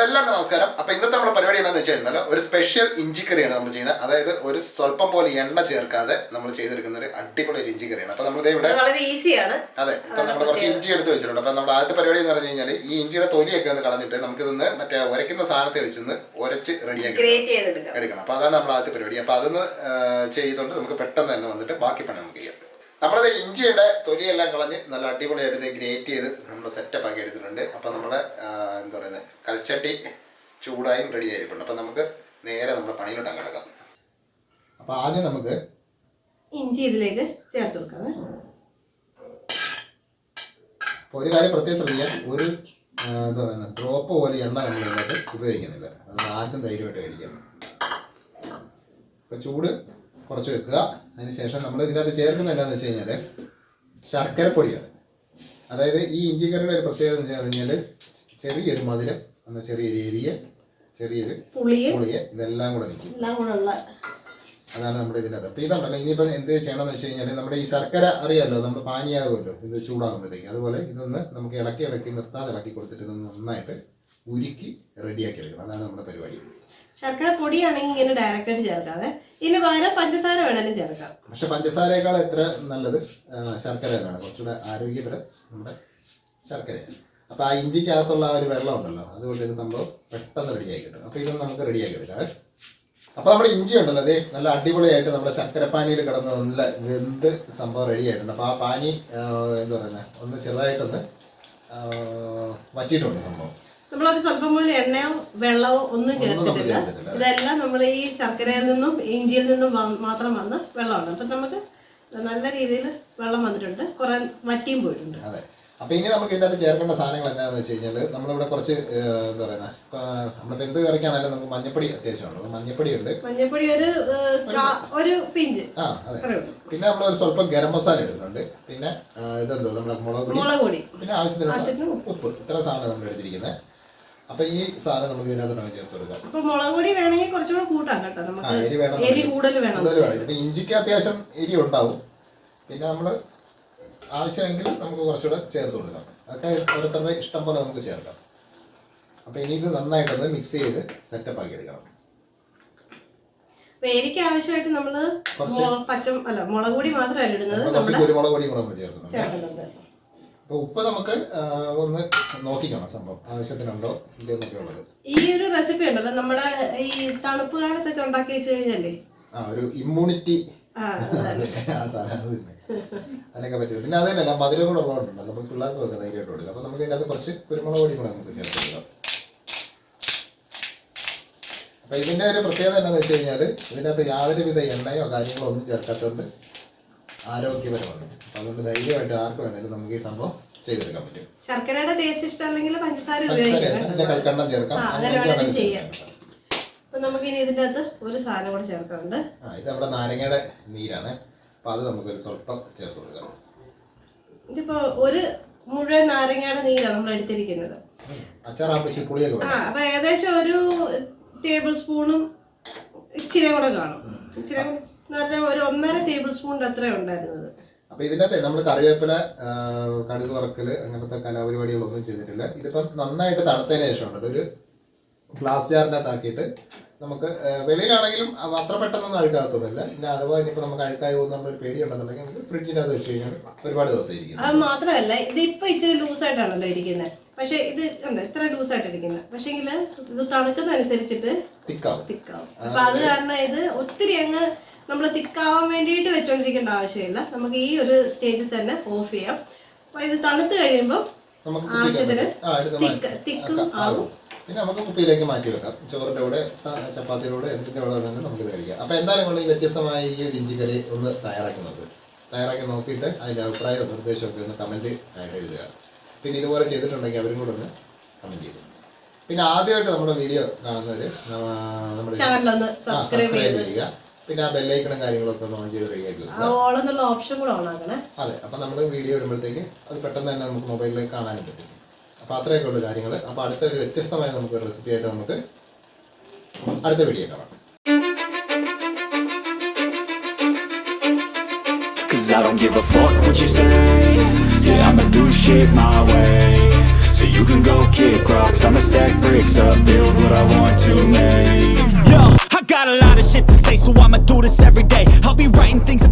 അപ്പോൾ എല്ലാവർക്കും നമസ്കാരം. അപ്പോൾ ഇന്നത്തെ നമ്മുടെ പരിപാടി എന്താണെന്ന് വെച്ചിട്ടുണ്ടല്ലോ, ഒരു സ്പെഷ്യൽ ഇഞ്ചിക്കറിയാണ് നമ്മൾ ചെയ്യുന്നത്. അതായത് ഒരു സ്വല്പം പോലെ എണ്ണ ചേർക്കാതെ നമ്മൾ ചെയ്തെടുക്കുന്ന ഒരു അടിപൊളി ഒരു ഇഞ്ചിക്കറിയാണ്. അപ്പോൾ നമ്മളിത് ഇവിടെ വളരെ ഈസിയാണ്. അതെ, അപ്പോൾ നമ്മൾ കുറച്ച് ഇഞ്ചി എടുത്ത് വെച്ചിട്ടുണ്ട്. അപ്പോൾ നമ്മുടെ ആദ്യത്തെ പരിപാടി എന്ന് പറഞ്ഞു കഴിഞ്ഞാൽ ഈ ഇഞ്ചിയുടെ തൊലിയൊക്കെ ഒന്ന് കളഞ്ഞിട്ട് നമുക്കിതൊന്ന് മറ്റേ ഉരയ്ക്കുന്ന സാധനത്തെ വെച്ചൊന്ന് ഉരച്ച് റെഡിയാക്കി എടുക്കണം. അപ്പോൾ അതാണ് നമ്മുടെ ആദ്യത്തെ പരിപാടി. അപ്പോൾ അതൊന്ന് ചെയ്തുകൊണ്ട് നമുക്ക് പെട്ടെന്ന് തന്നെ വന്നിട്ട് ബാക്കി പണി നമുക്ക് ചെയ്യാം. നമ്മളത് ഇഞ്ചിയുടെ തൊലിയെല്ലാം കളഞ്ഞ് നല്ല അടിപൊളിയായിട്ട് ഗ്രേറ്റ് ചെയ്ത് നമ്മൾ സെറ്റപ്പ് ആക്കി എടുത്തിട്ടുണ്ട്. അപ്പം നമ്മുടെ എന്താ പറയുന്നത് കൽച്ചട്ടി ചൂടായും റെഡി ആയിരിക്കുന്നുണ്ട്. അപ്പം നമുക്ക് നേരെ നമ്മുടെ പണിയിലോട്ട് കിടക്കാം. അപ്പം ആദ്യം നമുക്ക് ഇഞ്ചി ഇതിലേക്ക് ചേർത്ത് കൊടുക്കാം. അപ്പോൾ ഒരു കാര്യം പ്രത്യേകം ശ്രദ്ധിക്കാം, ഒരു എന്താ പറയുന്നത് ഡ്രോപ്പ് പോലെ എണ്ണ നമ്മൾ ഇതിനകത്ത് ഉപയോഗിക്കുന്നില്ല. അത് ആദ്യം ധൈര്യമായിട്ട് കഴിക്കാം. അപ്പോൾ ചൂട് കുറച്ച് വെക്കുക. അതിനുശേഷം നമ്മൾ ഇതിനകത്ത് ചേർക്കുന്നത് എന്താണെന്ന് വെച്ച് കഴിഞ്ഞാൽ ശർക്കരപ്പൊടിയാണ്. അതായത് ഈ ഇഞ്ചിക്കറിയുടെ ഒരു പ്രത്യേകത എന്ന് വെച്ച് കഴിഞ്ഞാൽ ചെറിയൊരു മധുരം, എന്നാൽ ചെറിയൊരു ചെറിയൊരു പുളിയെ ഇതെല്ലാം കൂടെ നിൽക്കും. അതാണ് നമ്മുടെ ഇതിനകത്ത്. അപ്പോൾ ഇതുണ്ടല്ലോ, ഇനിയിപ്പോൾ എന്ത് ചെയ്യണമെന്ന് വെച്ച് കഴിഞ്ഞാൽ നമ്മുടെ ഈ ശർക്കര അറിയാമല്ലോ, നമ്മൾ പാനിയാകുമല്ലോ ഇത് ചൂടാകുമ്പോഴത്തേക്ക്. അതുപോലെ ഇതൊന്ന് നമുക്ക് ഇളക്കി നിർത്താതെ ഇളക്കി കൊടുത്തിട്ട് ഇതൊന്ന് നന്നായിട്ട് ഉരുക്കി റെഡിയാക്കി എടുക്കണം. അതാണ് നമ്മുടെ പരിപാടി. ശർക്കര പൊടിയാണെങ്കിൽ ഇങ്ങനെ ഡയറക്റ്റായിട്ട് ചേർക്കാതെ ഇതിന് പകരം പഞ്ചസാര വേണമെങ്കിലും ചേർക്കാം. പക്ഷെ പഞ്ചസാരയേക്കാൾ എത്ര നല്ലത് ശർക്കര തന്നെയാണ്, കുറച്ചുകൂടെ ആരോഗ്യപരം നമ്മുടെ ശർക്കരയാണ്. അപ്പോൾ ആ ഇഞ്ചിക്കകത്തുള്ള ആ ഒരു വെള്ളം ഉണ്ടല്ലോ, അതുകൊണ്ട് ഇത് സംഭവം പെട്ടെന്ന് റെഡിയാക്കി കിട്ടും. അപ്പോൾ ഇതൊന്നും നമുക്ക് റെഡിയാക്കി എടുക്കാം. അപ്പോൾ നമ്മുടെ ഇഞ്ചി ഉണ്ടല്ലോ, അതേ നല്ല അടിപൊളിയായിട്ട് നമ്മുടെ ശർക്കരപ്പാനിയിൽ കിടന്ന് നല്ല വെന്ത് സംഭവം റെഡി ആയിട്ടുണ്ട്. അപ്പോൾ ആ പാനി എന്താ പറയുന്നത് ഒന്ന് ചെറുതായിട്ടൊന്ന് വറ്റിയിട്ടുണ്ട് സംഭവം. നമ്മളൊരു സ്വല്പം പോലെ എണ്ണയോ വെള്ളമോ ഒന്നും ചേർത്തിട്ടില്ല. ഇതെല്ലാം നമ്മൾ ഈ ശർക്കരയിൽ നിന്നും ഇഞ്ചിയിൽ നിന്നും മാത്രം വന്ന വെള്ളമാണ്. അപ്പം നമുക്ക് നല്ല രീതിയിൽ വെള്ളം വന്നിട്ടുണ്ട്, കുറെ വറ്റിയും പോയിട്ടുണ്ട്. അതെ. അപ്പോൾ ഇനി നമുക്ക് ഇതിനകത്ത് ചേർക്കേണ്ട സാധനങ്ങൾ എന്താണെന്ന് വെച്ച് കഴിഞ്ഞാൽ നമ്മളിവിടെ കുറച്ച് എന്താ പറയുന്നത് നമ്മളിപ്പോൾ എന്ത് കറിക്കാണെങ്കിലും നമുക്ക് മഞ്ഞപ്പൊടി അത്യാവശ്യമുണ്ട്. മഞ്ഞപ്പൊടി ഉണ്ട്, മഞ്ഞപ്പൊടി ഒരു പിഞ്ച്. അതെ. പിന്നെ നമ്മൾ ഒരു സ്വല്പം ഗരം മസാല എടുക്കുന്നുണ്ട്. പിന്നെ ഇതെന്തോ നമ്മുടെ മുളക് പൊടി, പിന്നെ ആവശ്യത്തിന് ഉപ്പ്. ഇത്ര സാധനം നമ്മൾ എടുത്തിരിക്കുന്നത്. അപ്പൊ ഈ സാധനം നമുക്ക് ഇതിനകത്തോട്ട് ചേർത്ത് കൊടുക്കാം. അപ്പൊ മുളക് പൊടി വേണമെങ്കിൽ കുറച്ചുകൂടെ കൂട്ടാം കേട്ടോ, നമുക്ക് എരി കൂടുതൽ വേണം. ഇപ്പൊ ഇഞ്ചിക്ക് അത്യാവശ്യം എരി ഉണ്ടാവും. പിന്നെ നമ്മള് ആവശ്യമെങ്കിൽ നമുക്ക് കുറച്ചുകൂടെ ചേർത്ത് കൊടുക്കാം. അതൊക്കെ ഓരോരുത്തരുടെ ഇഷ്ടം പോലെ നമുക്ക് ചേർക്കാം. അപ്പൊ ഇനി ഇത് നന്നായിട്ടൊന്ന് മിക്സ് ചെയ്ത് സെറ്റപ്പ് ആക്കി എടുക്കണം. എരിക്ക് ആവശ്യമായിട്ട് നമ്മള് മുളക് പൊടി മാത്രമല്ല ഇടുന്നത്, കുരുമുളക് പൊടിയും കൂടെ നമ്മൾ ചേർക്കുന്നുണ്ട്. അപ്പോൾ ഉപ്പ് നമുക്ക് ഒന്ന് നോക്കിക്കണം, സംഭവം ആവശ്യത്തിനുണ്ടോ ഇല്ലെന്നൊക്കെ ഉള്ളത്. ഈ ഒരു റെസിപ്പി ഉണ്ടല്ലോ നമ്മുടെ ഈ തണുപ്പ് കാലത്തൊക്കെ ഉണ്ടാക്കി വെച്ച് കഴിഞ്ഞല്ലേ ഒരു ഇമ്മ്യൂണിറ്റി അതിനൊക്കെ പറ്റിയത്. പിന്നെ അത് തന്നെയല്ല മധുരം കൂടെ ഉള്ളതുകൊണ്ടുണ്ടല്ലോ നമുക്ക് പിള്ളേർക്കും ഒക്കെ ധൈര്യമായിട്ട് കൊടുക്കുക. അപ്പോൾ നമുക്ക് ഇതിനകത്ത് കുറച്ച് കുരുമുളക് പൊടി കൂടെ നമുക്ക് ചേർത്ത് കൊടുക്കാം. അപ്പോൾ ഇതിൻ്റെ ഒരു പ്രത്യേകത എന്താണെന്ന് വെച്ച് കഴിഞ്ഞാൽ ഇതിനകത്ത് യാതൊരുവിധ എണ്ണയോ കാര്യങ്ങളോ ഒന്നും ചേർക്കാത്തതുകൊണ്ട് ആരോഗ്യപരമാണ്. അതുകൊണ്ട് ധൈര്യമായിട്ട് ആർക്ക് വേണമെങ്കിലും നമുക്ക് ഈ സംഭവം ചെയ്തെടുക്കാൻ പറ്റും. ശർക്കരയുടെ ടേസ്റ്റ് ഇഷ്ടമല്ലെങ്കിൽ പഞ്ചസാര കൽക്കണ്ടം ചേർക്കാം. നമുക്ക് ഇനി ഇതിൻ്റെ അകത്ത് ഒരു സാധനം കൂടെ ചേർക്കാറുണ്ട്. ഇത് നമ്മുടെ നാരങ്ങയുടെ നീരാണ്. അപ്പൊ അത് നമുക്ക് ഒരു സ്വല്പം ചേർത്ത് കൊടുക്കാം. ഇതിപ്പോ ഒരു മുഴുവൻ നാരങ്ങയുടെ നീരാണ് നമ്മൾ എടുത്തിരിക്കുന്നത്. അച്ചാറാകുമ്പോൾ പുളിയൊക്കെ അപ്പൊ ഏകദേശം ഒരു ടേബിൾ സ്പൂണും ഇച്ചിരി കൂടെ കാണും. ഇച്ചിരി ഒരു 1.5 ടേബിൾ സ്പൂണിന്റെ അത്ര ഉണ്ടായിരുന്നത്. അപ്പൊ ഇതിനകത്ത് നമ്മൾ കറിവേപ്പില, കടുക് വറക്കല് അങ്ങനത്തെ കലാപരിപാടികളൊന്നും ചെയ്തിട്ടില്ല. ഇതിപ്പം നന്നായിട്ട് തണുത്തതിന് ശേഷം ഒരു ഗ്ലാസ് ജാറിനകത്താക്കിയിട്ട് നമുക്ക് വെളിയിലാണെങ്കിലും അത്ര പെട്ടെന്നൊന്നും അഴുക്കാകത്തൊന്നുമില്ല. പിന്നെ അഥവാ ഇനിയിപ്പോൾ നമുക്ക് അഴുക്കായി പോകുന്ന നമ്മളൊരു പേടിയുണ്ടെന്നുണ്ടെങ്കിൽ നമുക്ക് ഫ്രിഡ്ജിനകത്ത് വെച്ച് കഴിഞ്ഞാൽ ഒരുപാട് ദിവസം ഇരിക്കും. അത് മാത്രമല്ല ഇതിപ്പോ ഇച്ചിരി ലൂസായിട്ടാണല്ലോ ഇരിക്കുന്നത്. പക്ഷെ ഇത് ഉണ്ട് ഇത്ര ലൂസായിട്ട് ഇരിക്കുന്നത്. പക്ഷെങ്കിൽ ഇത് തണുക്കുന്നതനുസരിച്ചിട്ട് തിക്കാവും. അപ്പൊ അത് കാരണം ഇത് ഒത്തിരി അങ്ങ് നമ്മൾ തിക്കാവാൻ വേണ്ടിയിട്ട് വെച്ചോണ്ടിരിക്കേണ്ട ആവശ്യമില്ല. നമുക്ക് ഈ ഒരു സ്റ്റേജിൽ തന്നെ ഓഫ് ചെയ്യാം. അപ്പൊ ഇത് തണുത്ത് കഴിയുമ്പോൾ ആവശ്യത്തിന് തിക്കും ആവും. പിന്നെ നമുക്ക് കുപ്പിയിലേക്ക് മാറ്റി വെക്കാം. ചോറിൻ്റെ കൂടെ, ചപ്പാത്തിയുടെ കൂടെ, എന്തിൻ്റെ കൂടെ വേണമെങ്കിൽ നമുക്കിത് കഴിക്കാം. അപ്പോൾ എന്തായാലും ഈ വ്യത്യസ്തമായ ഈ ഇഞ്ചിക്കറി ഒന്ന് തയ്യാറാക്കി നോക്കിയിട്ട് അതിൻ്റെ അഭിപ്രായമോ നിർദ്ദേശമൊക്കെ ഒന്ന് കമൻറ്റ് ആയിട്ട് എഴുതുക. പിന്നെ ഇതുപോലെ ചെയ്തിട്ടുണ്ടെങ്കിൽ അവരും കൂടെ ഒന്ന് കമൻറ്റ് ചെയ്തു. പിന്നെ ആദ്യമായിട്ട് നമ്മുടെ വീഡിയോ കാണുന്നവർ നമ്മുടെ സബ്സ്ക്രൈബ് ചെയ്യുക. പിന്നെ ആ ബെല്ലൈക്കണും കാര്യങ്ങളൊക്കെ ഒന്ന് ഓൺ ചെയ്ത് റെഡിയാക്കി വെക്കുക. അതെ. അപ്പം നമ്മൾ വീഡിയോ ഇടുമ്പോഴത്തേക്ക് അത് പെട്ടെന്ന് തന്നെ നമുക്ക് മൊബൈലിലേക്ക് കാണാനും പറ്റും. അപ്പോൾ അത്രയൊക്കെ ഉള്ള കാര്യങ്ങൾ. അപ്പോൾ അടുത്ത ഒരു വ്യത്യസ്തമായ നമുക്ക് റെസിപ്പി ആയിട്ട് നമുക്ക് അടുത്ത വീഡിയോ കാണാം. I don't give a fuck what you say. Yeah, I'ma do shit my way. So you You can go kick rocks, I'ma stack bricks up, build what I want to make. Yo, I got a lot of shit to say, so I'ma do this every day. I'll be writing things